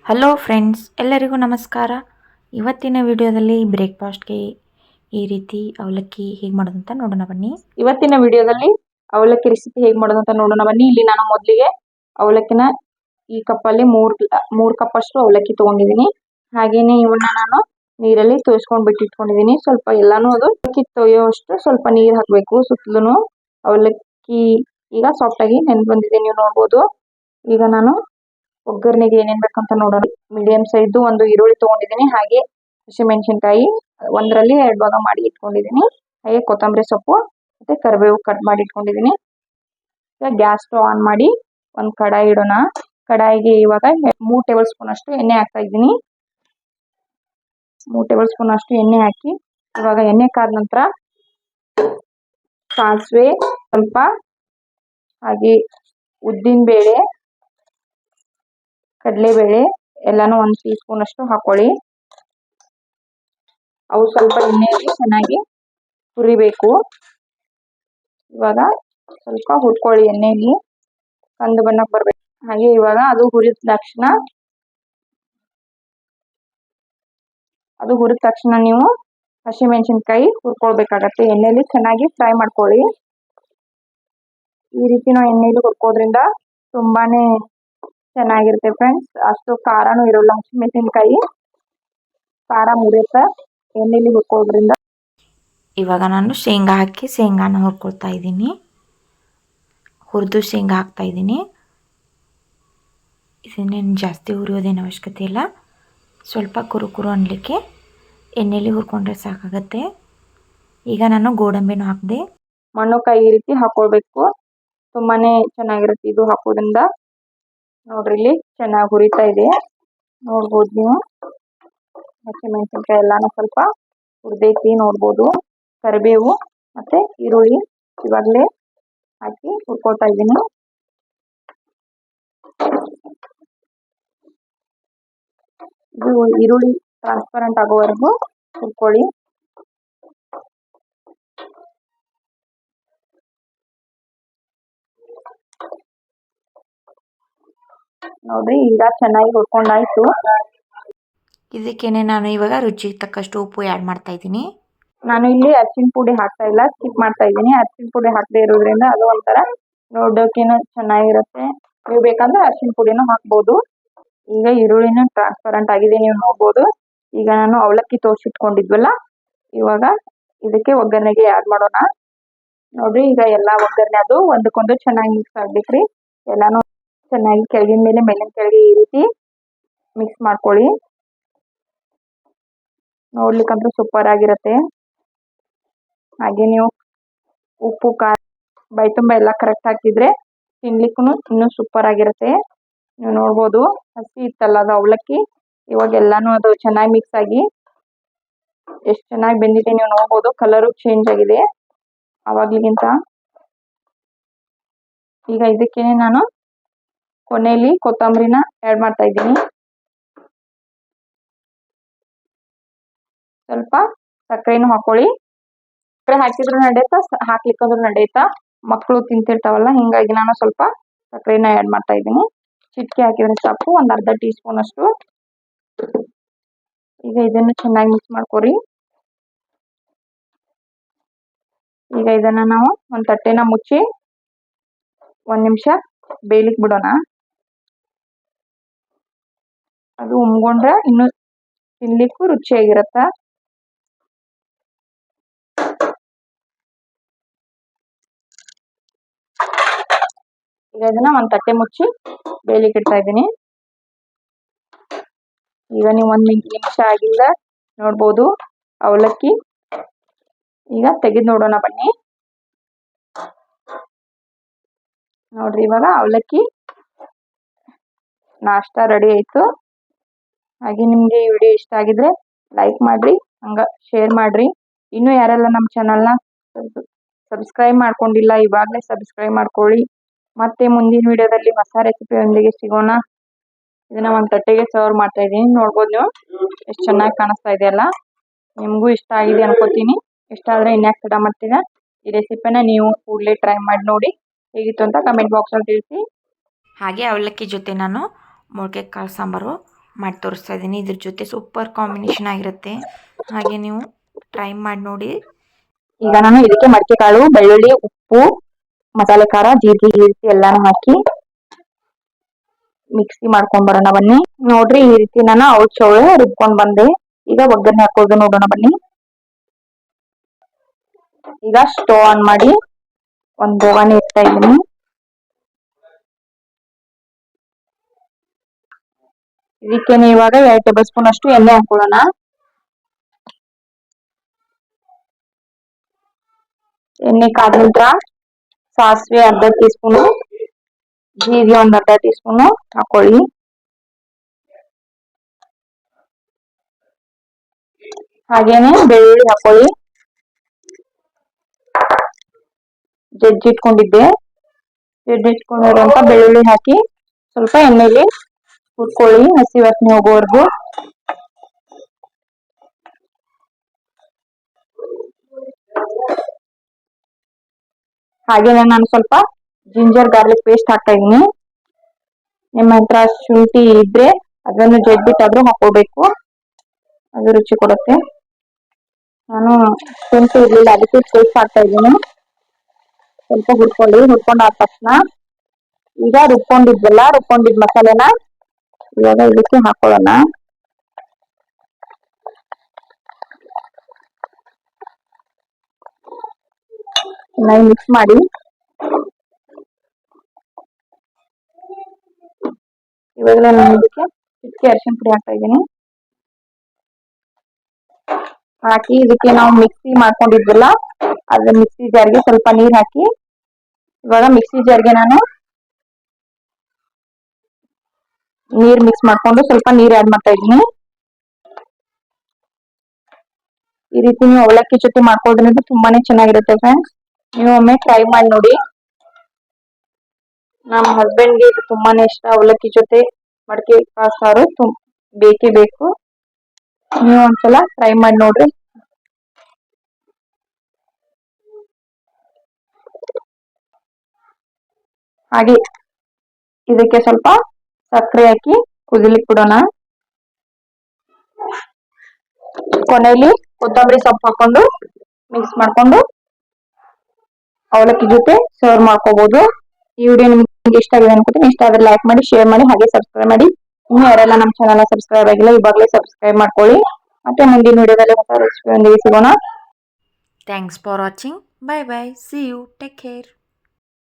Hello friends, ಎಲ್ಲರಿಗೂ ನಮಸ್ಕಾರ. ಇವತ್ತಿನ ವಿಡಿಯೋದಲ್ಲಿ ಬ್ರೇಕ್ಫಾಸ್ಟ್ಗೆ ಈ ರೀತಿ ಅವಲಕ್ಕಿ ಹೇಗೆ ಮಾಡೋದು ಅಂತ ನೋಡೋಣ ಬನ್ನಿ. ಇವತ್ತಿನ ವಿಡಿಯೋದಲ್ಲಿ ಅವಲಕ್ಕಿ ರೆಸಿಪಿ ಹೇಗೆ ಮಾಡೋದು ಅಂತ ನೋಡೋಣ ಬನ್ನಿ. ಇಲ್ಲಿ ನಾನು ಮೊದಲಿಗೆ ಅವಲಕ್ಕಿನ ಈ ಕಪ್ಪಲ್ಲಿ ಮೂರು ಕಪ್ ಅಷ್ಟು ಅವಲಕ್ಕಿ ತಗೊಂಡಿದ್ದೀನಿ. ಹಾಗೇನೆ ಇವನ್ನ ನಾನು ನೀರಲ್ಲಿ ತೋಯಿಸ್ಕೊಂಡು ಬಿಟ್ಟಿಟ್ಕೊಂಡಿದ್ದೀನಿ. ಸ್ವಲ್ಪ ಎಲ್ಲಾನು ಅದು ಅವಲಕ್ಕಿ ತೊಯ್ಯೋಷ್ಟು ಸ್ವಲ್ಪ ನೀರು ಹಾಕಬೇಕು. ಸುತ್ತಲೂ ಅವಲಕ್ಕಿ ಈಗ ಸಾಫ್ಟ್ ಆಗಿ ನೆನೆದು ಬಂದಿದೆ, ನೀವು ನೋಡ್ಬೋದು. ಈಗ ನಾನು ಒಗ್ಗರಣೆಗೆ ಏನೇನ್ ಬೇಕಂತ ನೋಡೋಣ. ಮೀಡಿಯಂ ಸೈಜ್ ಒಂದು ಈರುಳ್ಳಿ ತಗೊಂಡಿದ್ದೀನಿ, ಹಾಗೆ ಹಸಿಮೆಣಸಿನಕಾಯಿ ಒಂದರಲ್ಲಿ 2 ಭಾಗ ಮಾಡಿ ಇಟ್ಕೊಂಡಿದ್ದೀನಿ, ಹಾಗೆ ಕೊತ್ತಂಬರಿ ಸೊಪ್ಪು ಮತ್ತೆ ಕರಿಬೇವು ಕಟ್ ಮಾಡಿ ಇಟ್ಕೊಂಡಿದ್ದೀನಿ. ಈಗ ಗ್ಯಾಸ್ ಸ್ಟವ್ ಆನ್ ಮಾಡಿ ಒಂದು ಕಡಾಯಿ ಇಡೋಣ. ಕಡಾಯಿಗೆ ಇವಾಗ 3 ಟೇಬಲ್ ಸ್ಪೂನ್ ಅಷ್ಟು ಎಣ್ಣೆ ಹಾಕ್ತಾ ಇದ್ದೀನಿ. 3 ಟೇಬಲ್ ಸ್ಪೂನ್ ಅಷ್ಟು ಎಣ್ಣೆ ಹಾಕಿ ಇವಾಗ ಎಣ್ಣೆ ಕಾದ ನಂತರ ಸಾಸಿವೆ ಸ್ವಲ್ಪ, ಹಾಗೆ ಉದ್ದಿನ ಬೇಳೆ, ಕಡಲೆಬೇಳೆ ಎಲ್ಲಾನು 1 ಟೀ ಸ್ಪೂನ್ ಅಷ್ಟು ಹಾಕೊಳ್ಳಿ. ಅವು ಸ್ವಲ್ಪ ಎಣ್ಣೆಯಲ್ಲಿ ಚೆನ್ನಾಗಿ ಹುರಿಬೇಕು. ಇವಾಗ ಸ್ವಲ್ಪ ಹುರ್ಕೊಳ್ಳಿ ಎಣ್ಣೆಯಲ್ಲಿ, ಕಂದು ಬಣ್ಣಕ್ಕೆ ಬರ್ಬೇಕು. ಹಾಗೆ ಇವಾಗ ಅದು ಹುರಿದ ತಕ್ಷಣ ನೀವು ಹಸಿಮೆಣಸಿನಕಾಯಿ ಹುರ್ಕೊಳ್ಬೇಕಾಗತ್ತೆ. ಎಣ್ಣೆಯಲ್ಲಿ ಚೆನ್ನಾಗಿ ಫ್ರೈ ಮಾಡ್ಕೊಳ್ಳಿ. ಈ ರೀತಿ ನಾವು ಎಣ್ಣೆಯಲ್ಲಿ ಹುರ್ಕೋದ್ರಿಂದ ತುಂಬಾನೇ ಚೆನ್ನಾಗಿರುತ್ತೆ ಫ್ರೆಂಡ್ಸ್. ಅಷ್ಟು ಖಾರನೂ ಇರೋಲ್ಲ, ಹಸಿಮೆಣಸಿನಕಾಯಿ ಖಾರ ಮುರಿಯುತ್ತೆ ಎಣ್ಣೆಯಲ್ಲಿ ಹುರ್ಕೋದ್ರಿಂದ. ಇವಾಗ ನಾನು ಶೇಂಗಾ ಹಾಕಿ ಶೇಂಗಾನ ಹುರ್ಕೊಳ್ತಾ ಇದ್ದೀನಿ. ಹುರಿದು ಶೇಂಗಾ ಹಾಕ್ತಾ ಇದ್ದೀನಿ. ಇದನ್ನೇನು ಜಾಸ್ತಿ ಹುರಿಯೋದೇನು ಅವಶ್ಯಕತೆ ಇಲ್ಲ, ಸ್ವಲ್ಪ ಕುರು ಅನ್ನಲಿಕ್ಕೆ ಎಣ್ಣೆಯಲ್ಲಿ ಹುರ್ಕೊಂಡ್ರೆ ಸಾಕಾಗತ್ತೆ. ಈಗ ನಾನು ಗೋಡಂಬಿನೂ ಹಾಕಿದೆ. ಮಣ್ಣುಕಾಯಿ ಈ ರೀತಿ ಹಾಕೊಳ್ಬೇಕು, ತುಂಬಾನೇ ಚೆನ್ನಾಗಿರುತ್ತೆ ಇದು ಹಾಕೋದ್ರಿಂದ. ನೋಡ್ರಿ ಇಲ್ಲಿ ಚೆನ್ನಾಗಿ ಹುರಿತಾ ಇದೆ, ನೋಡ್ಬೋದು ನೀವು. ಹಸಿಮೆಣಸಿನಕಾಯಿ ಎಲ್ಲಾನು ಸ್ವಲ್ಪ ಹುರಿದೈತಿ, ನೋಡ್ಬೋದು. ಕರಿಬೇವು ಮತ್ತೆ ಈರುಳ್ಳಿ ಇವಾಗಲೇ ಹಾಕಿ ಹುರ್ಕೊಳ್ತಾ ಇದ್ದೀನಿ. ಇದು ಈರುಳ್ಳಿ ಟ್ರಾನ್ಸ್ಪರೆಂಟ್ ಆಗೋವರೆಗೂ ಹುರ್ಕೊಳ್ಳಿ. ನೋಡ್ರಿ ಈಗ ಚೆನ್ನಾಗಿ ಹುರ್ಕೊಂಡಾಯ್ತು. ಇದಕ್ಕೇನೆ ನಾನು ಇವಾಗ ರುಚಿಗೆ ತಕ್ಕಷ್ಟು ಉಪ್ಪು ಆ್ಯಡ್ ಮಾಡ್ತಾ ಇದ್ದೀನಿ. ನಾನು ಇಲ್ಲಿ ಅರಿಶಿನ ಪುಡಿ ಹಾಕ್ತಾ ಇಲ್ಲ, ಸ್ಕಿಪ್ ಮಾಡ್ತಾ ಇದ್ದೀನಿ. ಅರಿಶಿನ ಪುಡಿ ಹಾಕದೇ ಇರೋದ್ರಿಂದ ಅದು ಒಂಥರ ನೋಡೋಕೆನೂ ಚೆನ್ನಾಗಿರುತ್ತೆ. ನೀವು ಬೇಕಂದ್ರೆ ಅರಿಶಿನ ಪುಡಿನೂ ಹಾಕ್ಬೋದು. ಈಗ ಈರುಳ್ಳಿನೂ ಟ್ರಾನ್ಸ್ಪರೆಂಟ್ ಆಗಿದೆ, ನೀವು ನೋಡ್ಬೋದು. ಈಗ ನಾನು ಅವಲಕ್ಕಿ ತೋರಿಸಿಟ್ಕೊಂಡಿದ್ವಲ್ಲ, ಇವಾಗ ಇದಕ್ಕೆ ಒಗ್ಗರಣೆಗೆ ಆ್ಯಡ್ ಮಾಡೋಣ. ನೋಡ್ರಿ ಈಗ ಎಲ್ಲ ಒಗ್ಗರಣೆ ಅದು ಒಂದಕ್ಕೊಂದು ಚೆನ್ನಾಗಿ ಮಿಕ್ಸ್ ಆಗ್ಬೇಕ್ರಿ. ಎಲ್ಲಾನು ಚೆನ್ನಾಗಿ ಕೆಳಗಿನ ಮೇಲೆ ಮೇಲಿನ ಕೆಳಗೆ ಈ ರೀತಿ ಮಿಕ್ಸ್ ಮಾಡ್ಕೊಳ್ಳಿ. ನೋಡ್ಲಿಕ್ಕಂತೂ ಸೂಪರ್ ಆಗಿರುತ್ತೆ. ಹಾಗೆ ನೀವು ಉಪ್ಪು ಖಾರ ಬೈ ತುಂಬ ಎಲ್ಲ ಕರೆಕ್ಟ್ ಹಾಕಿದ್ರೆ ತಿನ್ಲಿಕ್ಕೂ ಇನ್ನೂ ಸೂಪರ್ ಆಗಿರುತ್ತೆ. ನೀವು ನೋಡ್ಬೋದು, ಹಸಿ ಇತ್ತಲ್ಲ ಅದು ಅವಲಕ್ಕಿ, ಇವಾಗ ಎಲ್ಲಾನು ಅದು ಚೆನ್ನಾಗಿ ಮಿಕ್ಸ್ ಆಗಿ ಎಷ್ಟು ಚೆನ್ನಾಗಿ ಬೆಂದಿದೆ ನೀವು ನೋಡ್ಬೋದು. ಕಲರು ಚೇಂಜ್ ಆಗಿದೆ ಆವಾಗ್ಲಿಗಿಂತ. ಈಗ ಇದಕ್ಕೇನೆ ನಾನು ಕೊನೆಯಲ್ಲಿ ಕೊತ್ತಂಬರಿನ ಆ್ಯಡ್ ಮಾಡ್ತಾ ಇದ್ದೀನಿ. ಸ್ವಲ್ಪ ಸಕ್ಕರೆನೂ ಹಾಕೊಳ್ಳಿ. ಸಕ್ಕರೆ ಹಾಕಿದ್ರು ನಡೆಯುತ್ತಾ, ಹಾಕ್ಲಿಕ್ಕಂದ್ರೂ ನಡೆಯುತ್ತಾ. ಮಕ್ಕಳು ತಿಂತಿರ್ತಾವಲ್ಲ, ಹಿಂಗಾಗಿ ನಾನು ಸ್ವಲ್ಪ ಸಕ್ಕರೆನ ಆ್ಯಡ್ ಮಾಡ್ತಾ ಇದ್ದೀನಿ. ಚಿಟಿಕೆ ಹಾಕಿದ್ರೆ ಸಾಕು, ಒಂದು ಅರ್ಧ ಟೀ ಸ್ಪೂನ್ ಅಷ್ಟು. ಈಗ ಇದನ್ನು ಚೆನ್ನಾಗಿ ಮಿಕ್ಸ್ ಮಾಡ್ಕೊರಿ. ಈಗ ಇದನ್ನ ನಾವು ಒಂದು ತಟ್ಟೆನ ಮುಚ್ಚಿ 1 ನಿಮಿಷ ಬೇಯಲಿಕ್ಕೆ ಬಿಡೋಣ. ಅದು ಉಮ್ಗೊಂಡ್ರೆ ಇನ್ನು ತಿನ್ಲಿಕ್ಕೂ ರುಚಿಯಾಗಿರತ್ತ. ಈಗ ಇದನ್ನ ಒಂದು ತಟ್ಟೆ ಮುಚ್ಚಿ ಬೇಯಲಿಕ್ಕೆ ಇಡ್ತಾ ಇದ್ದೀನಿ. ಈಗ ನೀವು 1 ನಿಮಿಷ ಆಗಿಲ್ಲ, ನೋಡ್ಬೋದು ಅವಲಕ್ಕಿ. ಈಗ ತೆಗೆದು ನೋಡೋಣ ಬನ್ನಿ. ನೋಡ್ರಿ ಇವಾಗ ಅವಲಕ್ಕಿ ನಾಷ್ಟ ರೆಡಿ ಆಯ್ತು. ಹಾಗೆ ನಿಮ್ಗೆ ಈ ವಿಡಿಯೋ ಇಷ್ಟ ಆಗಿದ್ರೆ ಲೈಕ್ ಮಾಡ್ರಿ, ಹಂಗ ಶೇರ್ ಮಾಡ್ರಿ. ಇನ್ನೂ ಯಾರೆಲ್ಲ ನಮ್ಮ ಚಾನಲ್ನ ಸಬ್ಸ್ಕ್ರೈಬ್ ಮಾಡ್ಕೊಂಡಿಲ್ಲ, ಇವಾಗಲೇ ಸಬ್ಸ್ಕ್ರೈಬ್ ಮಾಡ್ಕೊಳ್ಳಿ. ಮತ್ತೆ ಮುಂದಿನ ವಿಡಿಯೋದಲ್ಲಿ ಹೊಸ ರೆಸಿಪಿಯೊಂದಿಗೆ ಸಿಗೋಣ. ಇದನ್ನ ಒಂದು ತಟ್ಟೆಗೆ ಸರ್ವ್ ಮಾಡ್ತಾ ಇದ್ದೀನಿ, ನೋಡ್ಬೋದು ನೀವು ಎಷ್ಟು ಚೆನ್ನಾಗಿ ಕಾಣಿಸ್ತಾ ಇದೆಯಲ್ಲ. ನಿಮಗೂ ಇಷ್ಟ ಆಗಿದೆ ಅನ್ಕೋತೀನಿ. ಇಷ್ಟ ಆದರೆ ಇನ್ಯಾಕೆ ತಡ ಮಾಡ್ತೀರಾ, ಈ ರೆಸಿಪಿನ ನೀವು ಕೂಡಲೇ ಟ್ರೈ ಮಾಡಿ ನೋಡಿ. ಹೇಗಿತ್ತು ಅಂತ ಕಮೆಂಟ್ ಬಾಕ್ಸಲ್ಲಿ ತಿಳಿಸಿ. ಹಾಗೆ ಅವಲಕ್ಕಿ ಜೊತೆ ನಾನು ಮೊಳಕೆ ಕಾಳು ಸಾಂಬಾರು ಮಾಡಿ ತೋರಿಸ್ತಾ ಇದ್ದೀನಿ. ಇದ್ರ ಜೊತೆ ಸೂಪರ್ ಕಾಂಬಿನೇಷನ್ ಆಗಿರುತ್ತೆ. ಹಾಗೆ ನೀವು ಟ್ರೈ ಮಾಡಿ ನೋಡಿ. ಈಗ ನಾನು ಇದಕ್ಕೆ ಮಡಿಕೆ ಕಾಳು, ಬೆಳ್ಳುಳ್ಳಿ, ಉಪ್ಪು, ಮಸಾಲೆ ಖಾರ, ಜೀರಿಗೆ ಈ ರೀತಿ ಎಲ್ಲಾನು ಹಾಕಿ ಮಿಕ್ಸಿ ಮಾಡ್ಕೊಂಡ್ ಬರೋಣ ಬನ್ನಿ. ನೋಡ್ರಿ ಈ ರೀತಿ ನಾನು ಔಚೌಳೆ ರುಬ್ಕೊಂಡ್ ಬಂದೆ. ಈಗ ಒಗ್ಗರಣೆ ಹಾಕೋದು ನೋಡೋಣ ಬನ್ನಿ. ಈಗ ಸ್ಟವ್ ಆನ್ ಮಾಡಿ ಒಂದು ಓವನ್ ಇಡ್ತಾ ಇದ್ದೀನಿ. ಇದಕ್ಕೆ ಇವಾಗ 2 ಟೇಬಲ್ ಸ್ಪೂನ್ ಅಷ್ಟು ಎಣ್ಣೆ ಹಾಕೊಳ್ಳೋಣ. ಎಣ್ಣೆ ಕಾದ ನಂತರ ಸಾಸಿವೆ ಅರ್ಧ ಟೀ ಸ್ಪೂನು, ಜೀರಿಗೆ ಒಂದು ಅರ್ಧ ಟೀ ಸ್ಪೂನು ಹಾಕೊಳ್ಳಿ. ಹಾಗೇನೆ ಬೆಳ್ಳುಳ್ಳಿ ಹಾಕೊಳ್ಳಿ. ಜಜ್ಜಿಟ್ಕೊಂಡಿರುವಂತ ಬೆಳ್ಳುಳ್ಳಿ ಹಾಕಿ ಸ್ವಲ್ಪ ಎಣ್ಣೆಲಿ ಹುರ್ಕೊಳ್ಳಿ, ಹಸಿ ವಾಸನೆ ಹೋಗೋವರೆಗೂ. ಹಾಗೇನೆ ನಾನು ಸ್ವಲ್ಪ ಜಿಂಜರ್ ಗಾರ್ಲಿಕ್ ಪೇಸ್ಟ್ ಹಾಕ್ತಾ ಇದೀನಿ. ನಿಮ್ಮ ಹತ್ರ ಶುಂಠಿ ಇದ್ರೆ ಅದನ್ನು ಜಜ್ಬಿಟ್ಟಾದ್ರೂ ಹಾಕೋಬೇಕು, ಅದು ರುಚಿ ಕೊಡುತ್ತೆ. ನಾನು ಶುಂಠಿ ಇರ್ಲಿಲ್ಲ, ಅದಕ್ಕೆ ಪೇಸ್ಟ್ ಹಾಕ್ತಾ ಇದ್ದೀನಿ. ಸ್ವಲ್ಪ ಹುರ್ಕೊಳ್ಳಿ. ಹುರ್ಕೊಂಡಾದ ತಕ್ಷಣ ಈಗ ರುಬ್ಕೊಂಡಿದ್ ಮಸಾಲೆನ ಇವಾಗ ಇದಕ್ಕೆ ಹಾಕೊಳ್ಳೋಣ. ಚೆನ್ನಾಗಿ ಮಿಕ್ಸ್ ಮಾಡಿ. ಇವಾಗ ನಾನು ಇದಕ್ಕೆ ಚಿಟಿಕೆ ಅರಿಶಿನ ಪುಡಿ ಹಾಕ್ತಾ ಇದ್ದೀನಿ. ಹಾಕಿ ಇದಕ್ಕೆ ನಾವು ಮಿಕ್ಸಿ ಮಾಡ್ಕೊಂಡಿದ್ವಲ್ಲ, ಅದ್ರ ಮಿಕ್ಸಿ ಜಾರ್ಗೆ ಸ್ವಲ್ಪ ನೀರ್ ಹಾಕಿ, ಇವಾಗ ಮಿಕ್ಸಿ ಜಾರ್ಗೆ ನಾನು ನೀರ್ ಮಿಕ್ಸ್ ಮಾಡ್ಕೊಂಡು ಸ್ವಲ್ಪ ನೀರ್ ಆಡ್ ಮಾಡ್ತಾ ಇದ್ದೀನಿ. ಈ ರೀತಿ ನೀವು ಅವಲಕ್ಕಿ ಜೊತೆ ಮಾಡ್ಕೊಳ್ಳೋದ್ರಿಂದ ತುಂಬಾನೇ ಚೆನ್ನಾಗಿರುತ್ತೆ ಫ್ರೆಂಡ್ಸ್. ನೀವು ಒಮ್ಮೆ ಟ್ರೈ ಮಾಡಿ ನೋಡಿ. ನಮ್ಮ ಹಸ್ಬೆಂಡ್ಗೆ ಇದು ತುಂಬಾನೇ ಇಷ್ಟ. ಅವಲಕ್ಕಿ ಜೊತೆ ಮಡಕೆ ಕಾಳು ಸಾರು ಬೇಕೇ ಬೇಕು. ನೀವು ಒಂದ್ಸಲ ಟ್ರೈ ಮಾಡಿ ನೋಡ್ರಿ. ಹಾಗೆ ಇದಕ್ಕೆ ಸ್ವಲ್ಪ ಸಕ್ಕರೆ ಹಾಕಿ ಕುದಿಲಿಕ್ಕೆ ಬಿಡೋಣ. ಕೊನೆಯಲ್ಲಿ ಕೊತ್ತಂಬರಿ ಸೊಪ್ಪು ಹಾಕೊಂಡು ಮಿಕ್ಸ್ ಮಾಡ್ಕೊಂಡು ಅವಲಕ್ಕಿ ಜೊತೆ ಸರ್ವ್ ಮಾಡ್ಕೋಬಹುದು. ಈ ವಿಡಿಯೋ ನಿಮ್ಗೆ ಇಷ್ಟ ಆಗಿದೆ ಅನ್ಕೋತೀನಿ. ಇಷ್ಟ ಆದ್ರೆ ಲೈಕ್ ಮಾಡಿ, ಶೇರ್ ಮಾಡಿ, ಹಾಗೆ ಸಬ್ಸ್ಕ್ರೈಬ್ ಮಾಡಿ. ಇನ್ನು ಯಾರೆಲ್ಲ ನಮ್ಮ ಚಾನಲ್ ಸಬ್ಸ್ಕ್ರೈಬ್ ಆಗಿಲ್ಲ ಇವಾಗಲೇ ಸಬ್ಸ್ಕ್ರೈಬ್ ಮಾಡ್ಕೊಳ್ಳಿ. ಮತ್ತೆ ಮುಂದಿನ ವಿಡಿಯೋದಲ್ಲಿ ಹೊಸ ರೆಸಿಪಿಯೊಂದಿಗೆ ಸಿಗೋಣ. Thanks for watching. Bye bye. See you. Take care.